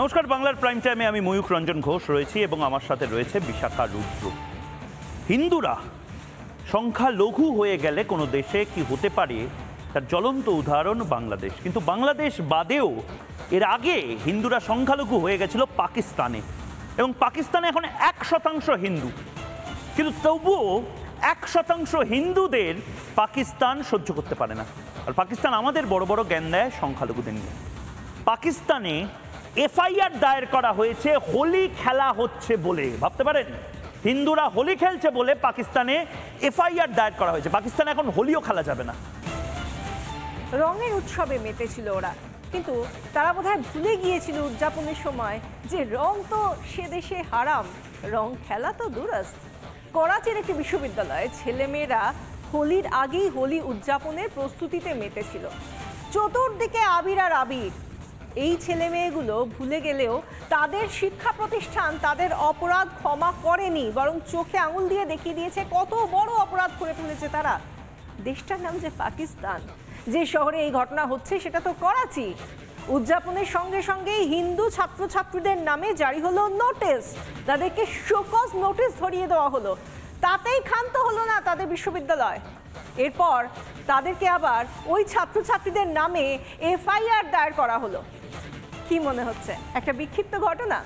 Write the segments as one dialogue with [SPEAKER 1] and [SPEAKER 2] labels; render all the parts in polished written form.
[SPEAKER 1] নমস্কার, বাংলার প্রাইম টাইমে আমি ময়ূখ রঞ্জন ঘোষ রয়েছি এবং আমার সাথে রয়েছে বিশাখা রুদ্র। হিন্দুরা সংখ্যালঘু হয়ে গেলে কোনো দেশে কি হতে পারে তার জ্বলন্ত উদাহরণ বাংলাদেশ। কিন্তু বাংলাদেশ বাদেও এর আগে হিন্দুরা সংখ্যালঘু হয়ে গেছিল পাকিস্তানে, এবং পাকিস্তানে এখন 1% হিন্দু, কিন্তু তবুও 1% হিন্দুদের পাকিস্তান সহ্য করতে পারে না। আর পাকিস্তান আমাদের বড় বড় জ্ঞান দেয় সংখ্যালঘুদের নিয়ে। পাকিস্তানে এফআইআর দায়ের করা হয়েছে হোলি খেলা হচ্ছে বলে। ভাবতে পারেন, হিন্দুরা হোলি খেলছে বলে পাকিস্তানে এফআইআর দায়ের করা হয়েছে। পাকিস্তানে এখন হোলিও খেলা যাবে না।
[SPEAKER 2] রঙের উৎসবে মেতেছিল ওরা, কিন্তু তারা বোধহয় ভুলে গিয়েছিল উদযাপনের সময় যে রং তো সে দেশে হারাম, রং খেলা তো দুরস্ত। করাচির একটি বিশ্ববিদ্যালয়ে ছেলেমেয়েরা হোলির আগেই হোলি উদযাপনের প্রস্তুতিতে মেতেছিল। চতুর্দিকে আবির আর আবির। এই ছেলে মেয়েগুলো ভুলে গেলেও তাদের শিক্ষা প্রতিষ্ঠান তাদের অপরাধ ক্ষমা করেনি, বরং চোখে আঙুল দিয়ে দেখিয়ে দিয়েছে কত বড় অপরাধ করে ফেলেছে তারা। দেশটার নাম যে পাকিস্তান, যে শহরে এই ঘটনা হচ্ছে সেটা তো করাচি। উদযাপনের সঙ্গে সঙ্গেই হিন্দু ছাত্রছাত্রীদের নামে জারি হলো নোটিশ, তাদেরকে শোকজ নোটিশ ধরিয়ে দেওয়া হলো। তাতেই ক্ষান্ত হলো না তাদের বিশ্ববিদ্যালয়। এরপর তাদেরকে আবার ওই ছাত্রছাত্রীদের নামে এফআইআর দায়ের করা হলো। কি মনে হচ্ছে একটা বিক্ষিপ্ত ঘটনা?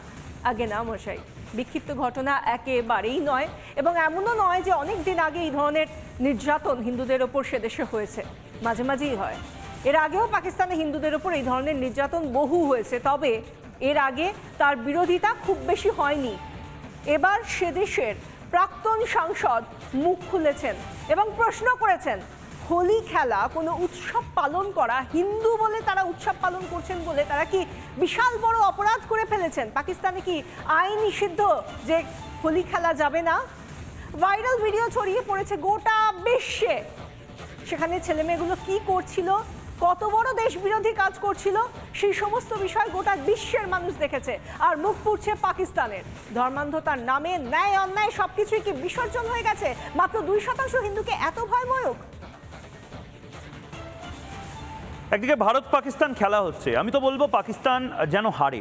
[SPEAKER 2] আগে না মশাই, বিক্ষিপ্ত ঘটনা একেবারেই নয়, এবং এমনও নয় যে অনেক দিন আগে এই ধরনের নির্যাতন হিন্দুদের ওপর সে দেশে হয়েছে। মাঝে মাঝেই হয়। এর আগেও পাকিস্তানে হিন্দুদের ওপর এই ধরনের নির্যাতন বহু হয়েছে, তবে এর আগে তার বিরোধিতা খুব বেশি হয়নি। এবার সে দেশের প্রাক্তন সাংসদ মুখ খুলেছেন এবং প্রশ্ন করেছেন, হোলি খেলা কোনো উৎসব পালন করা, হিন্দু বলে তারা উৎসব পালন করছেন বলে তারা কি বিশাল বড় অপরাধ করে ফেলেছেন? পাকিস্তানে কি আইন নিষিদ্ধ যে হোলি খেলা যাবে না? ভাইরাল ভিডিও ছড়িয়ে পড়েছে গোটা বিশ্বে। সেখানে ছেলেমেয়েগুলো কি করছিল, কত বড় দেশ বিরোধী কাজ করছিল, সেই সমস্ত বিষয় গোটা বিশ্বের মানুষ দেখেছে। আর মুখ পুড়ছে পাকিস্তানের। ধর্মান্ধতার নামে ন্যায় অন্যায় সবকিছুই কি বিসর্জন হয়ে গেছে মাত্র 2% হিন্দুকে এত ভয়ানক?
[SPEAKER 1] একদিকে ভারত পাকিস্তান খেলা হচ্ছে, আমি তো বলবো পাকিস্তান যেন হারে,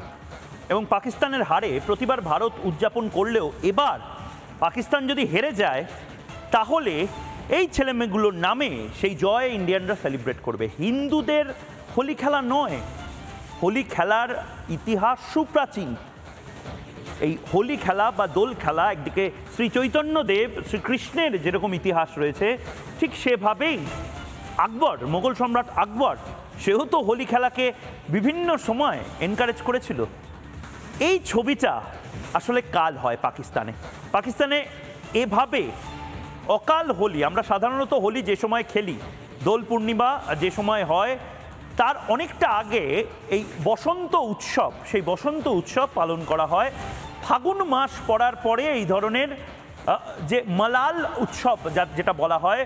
[SPEAKER 1] এবং পাকিস্তানের হারে প্রতিবার ভারত উদযাপন করলেও এবার পাকিস্তান যদি হেরে যায় তাহলে এই ছেলেমেয়েগুলোর নামে সেই জয় ইন্ডিয়ানরা সেলিব্রেট করবে। হিন্দুদের হোলি খেলা নয়, হোলি খেলার ইতিহাস সুপ্রাচীন। এই হোলি খেলা বা দোল খেলা একদিকে শ্রী চৈতন্যদেব শ্রীকৃষ্ণের যেরকম ইতিহাস রয়েছে, ঠিক সেভাবেই আকবর, মোগল সম্রাট আকবর, সেও তো হোলি খেলাকে বিভিন্ন সময় এনকারেজ করেছিল। এই ছবিটা আসলে কাল হয় পাকিস্তানে। পাকিস্তানে এভাবে অকাল হোলি, আমরা সাধারণত হোলি যে সময় খেলি, দোল পূর্ণিমা যে সময় হয়, তার অনেকটা আগে এই বসন্ত উৎসব, সেই বসন্ত উৎসব পালন করা হয়। ফাগুন মাস পড়ার পরে এই ধরনের যে মালাল উৎসব যেটা বলা হয়,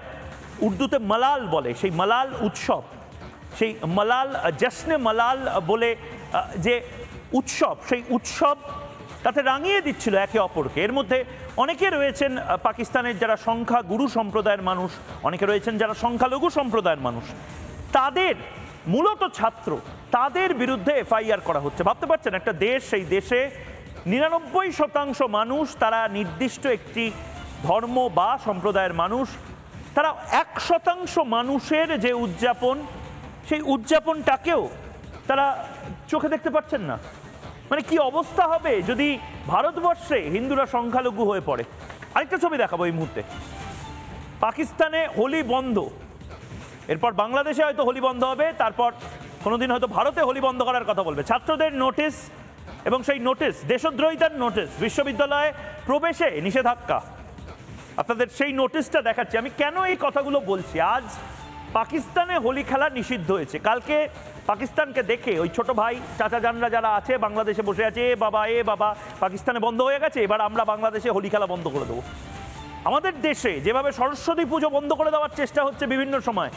[SPEAKER 1] উর্দুতে মালাল বলে, সেই মালাল উৎসব, সেই মালাল জশ্নে মালাল বলে যে উৎসব, সেই উৎসব তাতে রাঙিয়ে দিচ্ছিল একে অপরকে। এর মধ্যে অনেকে রয়েছেন পাকিস্তানের যারা সংখ্যাগুরু সম্প্রদায়ের মানুষ, অনেকে রয়েছেন যারা সংখ্যালঘু সম্প্রদায়ের মানুষ, তাদের মূলত ছাত্র, তাদের বিরুদ্ধে এফআইআর করা হচ্ছে। ভাবতে পারছেন, একটা দেশ, সেই দেশে 99% মানুষ তারা নির্দিষ্ট একটি ধর্ম বা সম্প্রদায়ের মানুষ, তারা 1% মানুষের যে উদযাপন, সেই উদযাপনটাকেও তারা চোখে দেখতে পাচ্ছেন না। মানে কি অবস্থা হবে যদি ভারতবর্ষে হিন্দুরা সংখ্যালঘু হয়ে পড়ে। আরেকটা ছবি দেখাবো এই মুহূর্তে। পাকিস্তানে হোলি বন্ধ, এরপর বাংলাদেশে হয়তো হোলি বন্ধ হবে, তারপর কোনোদিন হয়তো ভারতে হোলি বন্ধ করার কথা বলবে। ছাত্রদের নোটিশ, এবং সেই নোটিশ দেশদ্রোহিতার নোটিশ, বিশ্ববিদ্যালয়ে প্রবেশে নিষেধাজ্ঞা। আপনাদের সেই নোটিশটা দেখাচ্ছি। আমি কেন এই কথাগুলো বলছি? আজ পাকিস্তানে হোলি খেলা নিষিদ্ধ হয়েছে। কালকে পাকিস্তানকে দেখে ওই ছোট ভাই চাচা জানরা যারা আছে বাংলাদেশে বসে আছে, এ বাবা পাকিস্তানে বন্ধ হয়ে গেছে, এবার আমরা বাংলাদেশে হোলি খেলা বন্ধ করে দেবো। আমাদের দেশে যেভাবে সরস্বতী পুজো বন্ধ করে দেওয়ার চেষ্টা হচ্ছে বিভিন্ন সময়,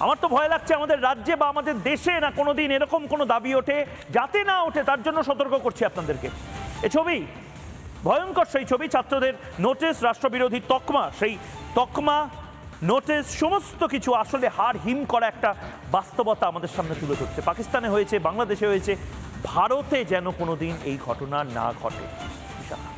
[SPEAKER 1] আমার তো ভয় লাগছে আমাদের রাজ্যে বা আমাদের দেশে না কোনোদিন এরকম কোনো দাবি ওঠে, যাতে না ওঠে তার জন্য সতর্ক করছি আপনাদেরকে। এ ছবি ভয়ঙ্কর, সেই ছবি, ছাত্রদের নোটিশ, রাষ্ট্রবিরোধী তকমা, সেই তকমা, নোটিশ, সমস্ত কিছু আসলে হাড় হিম করা একটা বাস্তবতা আমাদের সামনে তুলে ধরছে। পাকিস্তানে হয়েছে, বাংলাদেশে হয়েছে, ভারতে যেন কোনোদিন এই ঘটনা না ঘটে। বিশাখা,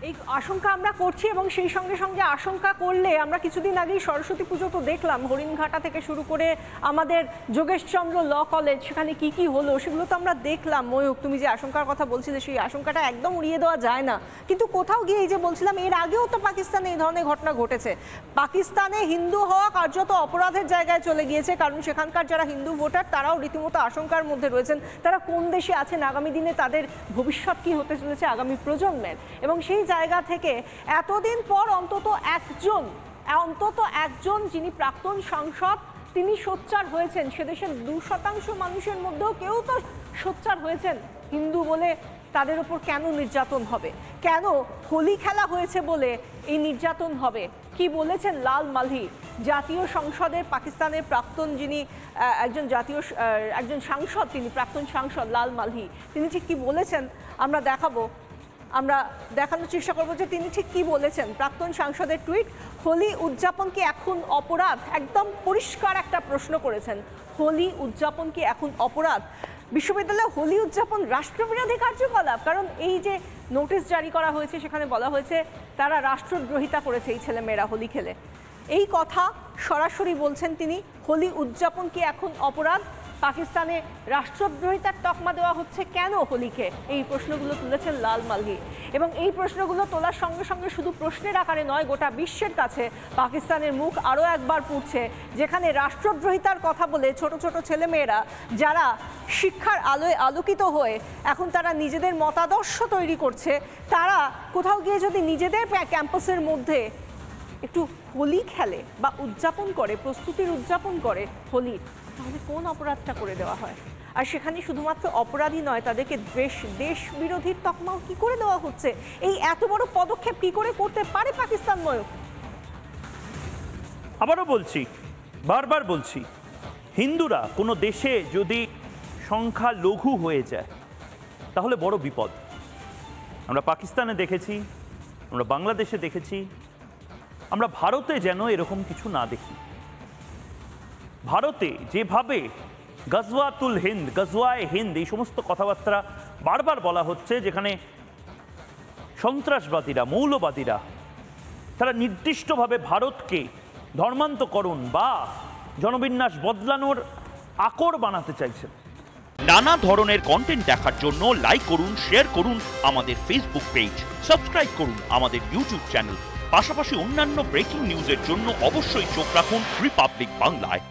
[SPEAKER 2] এই আশঙ্কা আমরা করছি এবং সেই সঙ্গে সঙ্গে আশঙ্কা করলে আমরা কিছুদিন আগেই সরস্বতী পুজো তো দেখলাম, হরিণঘাটা থেকে শুরু করে আমাদের যোগেশচন্দ্র ল কলেজ, সেখানে কি কি হলো সেগুলো তো আমরা দেখলাম। ময়ূক, তুমি যে আশঙ্কার কথা বলছিলে সেই আশঙ্কাটা একদম উড়িয়ে দেওয়া যায় না। কিন্তু কোথাও গিয়ে এই যে বলছিলাম, এর আগেও তো পাকিস্তানে এই ধরনের ঘটনা ঘটেছে। পাকিস্তানে হিন্দু হওয়া কার্যত অপরাধের জায়গায় চলে গিয়েছে, কারণ সেখানকার যারা হিন্দু ভোটার তারাও রীতিমতো আশঙ্কার মধ্যে রয়েছেন, তারা কোন দেশে আছেন, আগামী দিনে তাদের ভবিষ্যৎ কি হতে চলেছে আগামী প্রজন্মের। এবং সেই জায়গা থেকে এতদিন পর অন্তত একজন যিনি প্রাক্তন সাংসদ তিনি সোচ্চার হয়েছেন। সেদেশের 2% মানুষের মধ্যেও কেউ তো সোচ্চার হয়েছেন হিন্দু বলে তাদের উপর কেন নির্যাতন হবে, কেন হোলি খেলা হয়েছে বলে এই নির্যাতন হবে। কি বলেছেন লাল মালহি, জাতীয় সংসদের পাকিস্তানের প্রাক্তন যিনি একজন সাংসদ, তিনি প্রাক্তন সাংসদ লাল মালহি, তিনি ঠিক কি বলেছেন আমরা দেখানোর চেষ্টা করবো যে তিনি ঠিক কি বলেছেন। প্রাক্তন সাংসদের টুইট, হোলি উদযাপন কি এখন অপরাধ? একদম পরিষ্কার একটা প্রশ্ন করেছেন, হোলি উদযাপন কি এখন অপরাধ? বিশ্ববিদ্যালয়ে হোলি উদযাপন রাষ্ট্রবিরোধী কার্যকলাপ, কারণ এই যে নোটিশ জারি করা হয়েছে সেখানে বলা হয়েছে তারা রাষ্ট্রদ্রোহিতা করেছে এই ছেলেমেয়েরা হোলি খেলে। এই কথা সরাসরি বলছেন তিনি। হোলি উদযাপন কি এখন অপরাধ? পাকিস্তানে রাষ্ট্রদ্রোহিতার তকমা দেওয়া হচ্ছে কেন হোলিকে? এই প্রশ্নগুলো তুলেছেন লাল মালহি। এবং এই প্রশ্নগুলো তোলার সঙ্গে সঙ্গে শুধু প্রশ্নের আকারে নয়, গোটা বিশ্বের কাছে পাকিস্তানের মুখ আরও একবার পুড়ছে, যেখানে রাষ্ট্রদ্রোহিতার কথা বলে ছোট ছোট ছেলেমেয়েরা যারা শিক্ষার আলোয় আলোকিত হয়ে এখন তারা নিজেদের মতাদর্শ তৈরি করছে, তারা কোথাও গিয়ে যদি নিজেদের ক্যাম্পাসের মধ্যে একটু হোলি খেলে বা উদযাপন করে, প্রস্তুতির উদযাপন করে হোলির, তাহলে কোন অপরাধটা করে দেওয়া হয়? আর সেখানে শুধুমাত্র অপরাধী নয়, তাদেরকে দেশ বিরোধীর তকমাও কি করে দেওয়া হচ্ছে? এই এত বড় পদক্ষেপ কি করে করতে পারে পাকিস্তান? ময়ূক,
[SPEAKER 1] আবারও বলছি, বারবার বলছি, হিন্দুরা কোনো দেশে যদি সংখ্যা লঘু হয়ে যায় তাহলে বড় বিপদ। আমরা পাকিস্তানে দেখেছি, আমরা বাংলাদেশে দেখেছি, আমরা ভারতে যেন এরকম কিছু না দেখি। ভারতে যেভাবে গজওয়াতুল হিন্দ, গজওয়ায়ে হিন্দ, এই সমস্ত কথাবার্তা বারবার বলা হচ্ছে, যেখানে সন্ত্রাসবাদীরা, মৌলবাদীরা তারা নির্দিষ্টভাবে ভারতকে ধর্মান্তকরণ বা জনবিন্যাস বদলানোর আকর বানাতে চাইছেন।
[SPEAKER 3] নানা ধরনের কন্টেন্ট দেখার জন্য লাইক করুন, শেয়ার করুন আমাদের ফেসবুক পেজ, সাবস্ক্রাইব করুন আমাদের ইউটিউব চ্যানেল। পাশাপাশি অন্যান্য ব্রেকিং নিউজের জন্য অবশ্যই চোখ রাখুন রিপাবলিক বাংলায়।